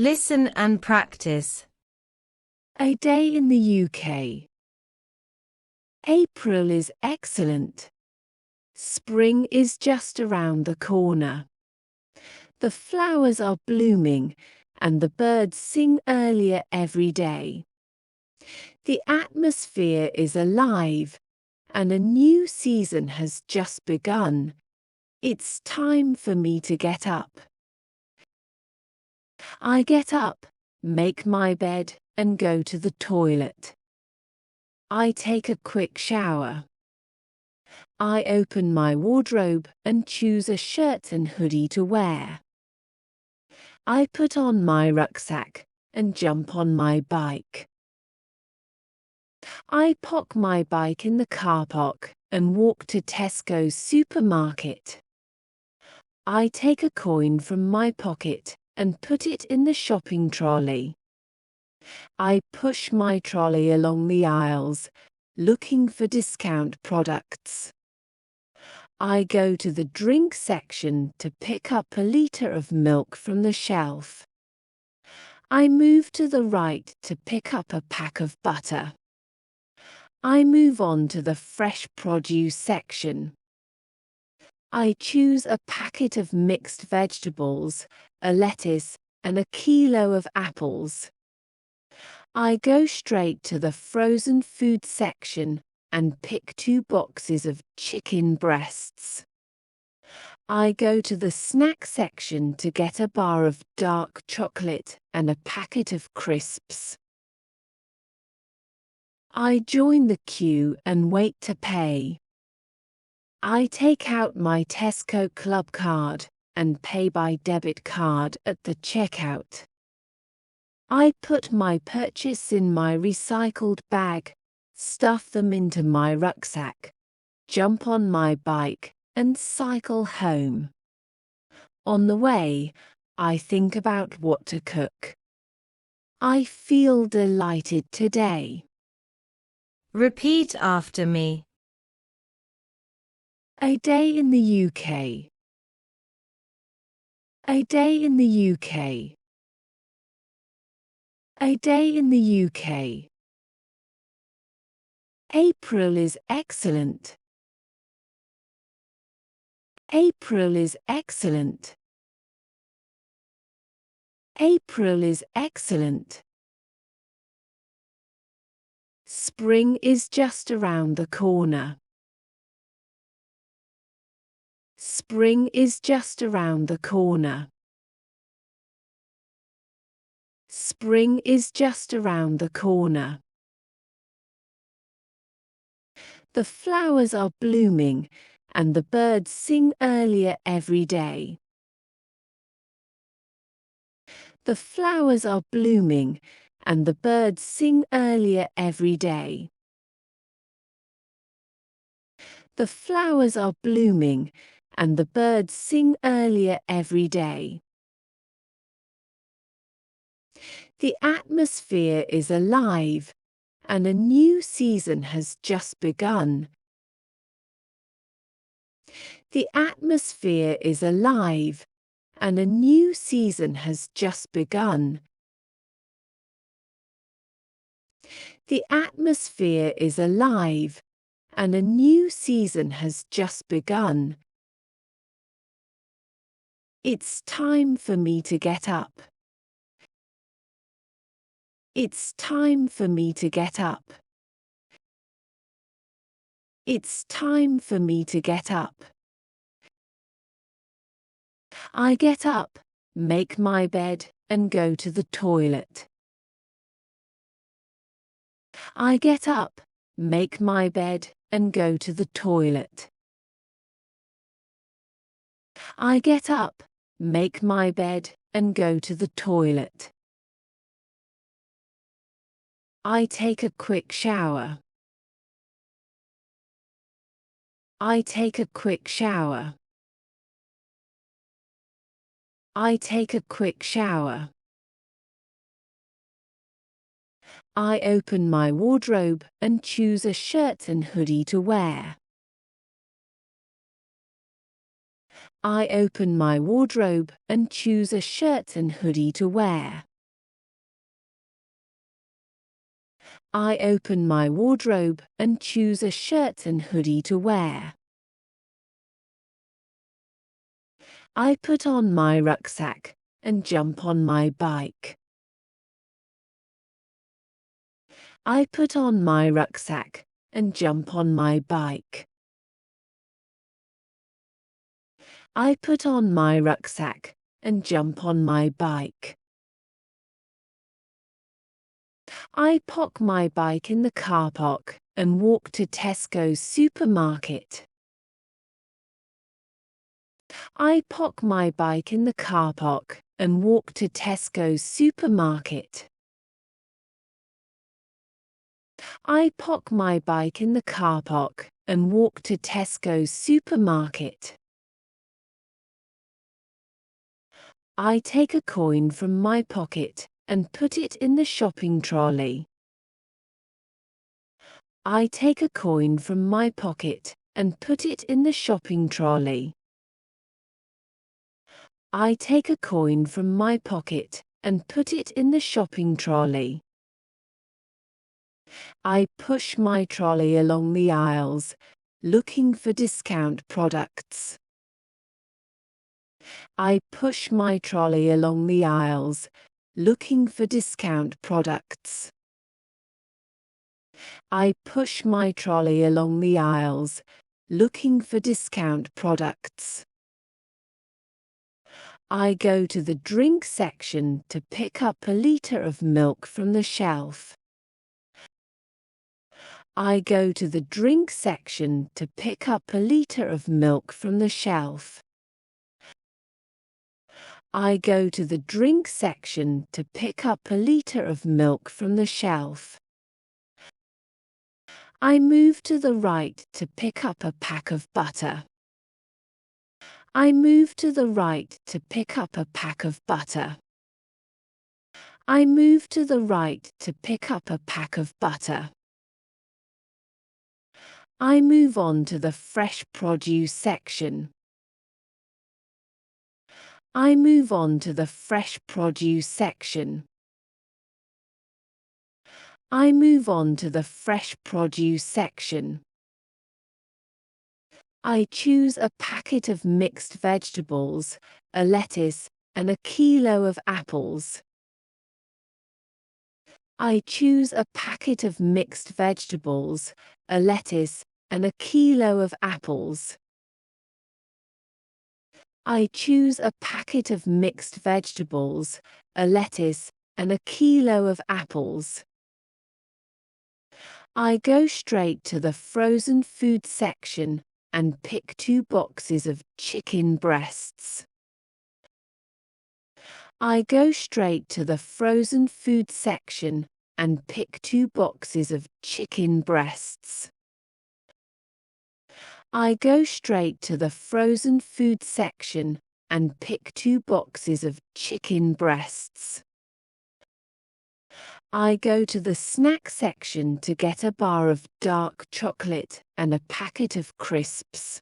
Listen and practice. A day in the UK. April is excellent. Spring is just around the corner. The flowers are blooming and the birds sing earlier every day. The atmosphere is alive and a new season has just begun. It's time for me to get up. I get up, make my bed, and go to the toilet. I take a quick shower. I open my wardrobe and choose a shirt and hoodie to wear. I put on my rucksack and jump on my bike. I park my bike in the car park and walk to Tesco's supermarket. I take a coin from my pocket and put it in the shopping trolley. I push my trolley along the aisles, looking for discount products. I go to the drink section to pick up a litre of milk from the shelf. I move to the right to pick up a pack of butter. I move on to the fresh produce section. I choose a packet of mixed vegetables, a lettuce, and a kilo of apples. I go straight to the frozen food section and pick 2 boxes of chicken breasts. I go to the snack section to get a bar of dark chocolate and a packet of crisps. I join the queue and wait to pay. I take out my Tesco Club card and pay by debit card at the checkout. I put my purchase in my recycled bag, stuff them into my rucksack, jump on my bike, and cycle home. On the way, I think about what to cook. I feel delighted today. Repeat after me. A day in the UK. A day in the UK. A day in the UK. April is excellent. April is excellent. April is excellent. Spring is just around the corner. Spring is just around the corner. Spring is just around the corner. The flowers are blooming and the birds sing earlier every day. The flowers are blooming and the birds sing earlier every day. The flowers are blooming and the birds sing earlier every day. The atmosphere is alive and a new season has just begun. The atmosphere is alive and a new season has just begun. The atmosphere is alive and a new season has just begun. It's time for me to get up. It's time for me to get up. It's time for me to get up. I get up, make my bed, and go to the toilet. I get up, make my bed, and go to the toilet. I get up, make my bed, and go to the toilet. I take a quick shower. I take a quick shower. I take a quick shower. I open my wardrobe and choose a shirt and hoodie to wear. I open my wardrobe and choose a shirt and hoodie to wear. I open my wardrobe and choose a shirt and hoodie to wear. I put on my rucksack and jump on my bike. I put on my rucksack and jump on my bike. I put on my rucksack and jump on my bike. I park my bike in the car park and walk to Tesco's supermarket. I park my bike in the car park and walk to Tesco's supermarket. I park my bike in the car park and walk to Tesco's supermarket. I take a coin from my pocket and put it in the shopping trolley. I take a coin from my pocket and put it in the shopping trolley. I take a coin from my pocket and put it in the shopping trolley. I push my trolley along the aisles, looking for discount products. I push my trolley along the aisles, looking for discount products. I push my trolley along the aisles, looking for discount products. I go to the drink section to pick up a liter of milk from the shelf. I go to the drink section to pick up a liter of milk from the shelf. I go to the drink section to pick up a liter of milk from the shelf. I move to the right to pick up a pack of butter. I move to the right to pick up a pack of butter. I move to the right to pick up a pack of butter. I move on to the fresh produce section. I move on to the fresh produce section. I move on to the fresh produce section. I choose a packet of mixed vegetables, a lettuce, and a kilo of apples. I choose a packet of mixed vegetables, a lettuce, and a kilo of apples. I choose a packet of mixed vegetables, a lettuce, and a kilo of apples. I go straight to the frozen food section and pick 2 boxes of chicken breasts. I go straight to the frozen food section and pick 2 boxes of chicken breasts. I go straight to the frozen food section and pick 2 boxes of chicken breasts. I go to the snack section to get a bar of dark chocolate and a packet of crisps.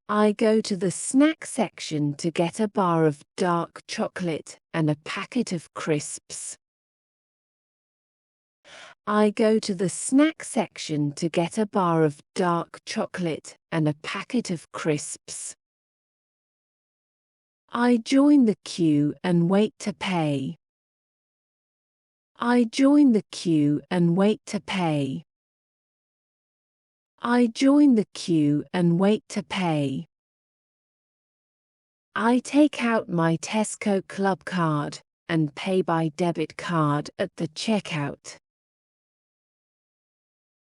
I go to the snack section to get a bar of dark chocolate and a packet of crisps. I go to the snack section to get a bar of dark chocolate and a packet of crisps. I join the queue and wait to pay. I join the queue and wait to pay. I join the queue and wait to pay. I take out my Tesco Club card and pay by debit card at the checkout.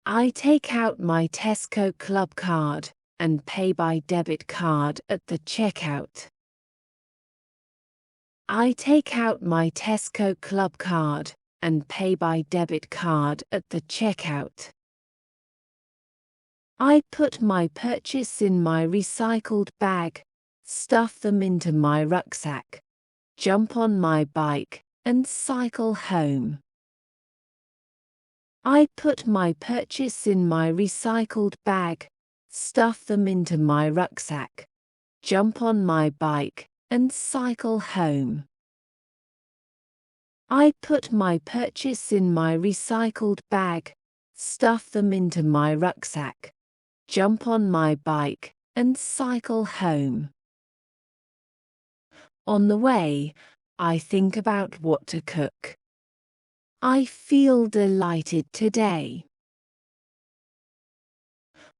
I take out my Tesco Club card and pay by debit card at the checkout. I take out my Tesco Club card and pay by debit card at the checkout. I put my purchase in my recycled bag, stuff them into my rucksack, jump on my bike, and cycle home. I put my purchase in my recycled bag, stuff them into my rucksack, jump on my bike, and cycle home. I put my purchase in my recycled bag, stuff them into my rucksack, jump on my bike, and cycle home. On the way, I think about what to cook. I feel delighted today.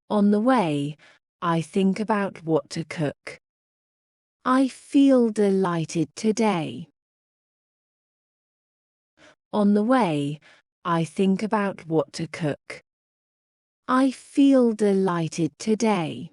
On the way, I think about what to cook. I feel delighted today. On the way, I think about what to cook. I feel delighted today.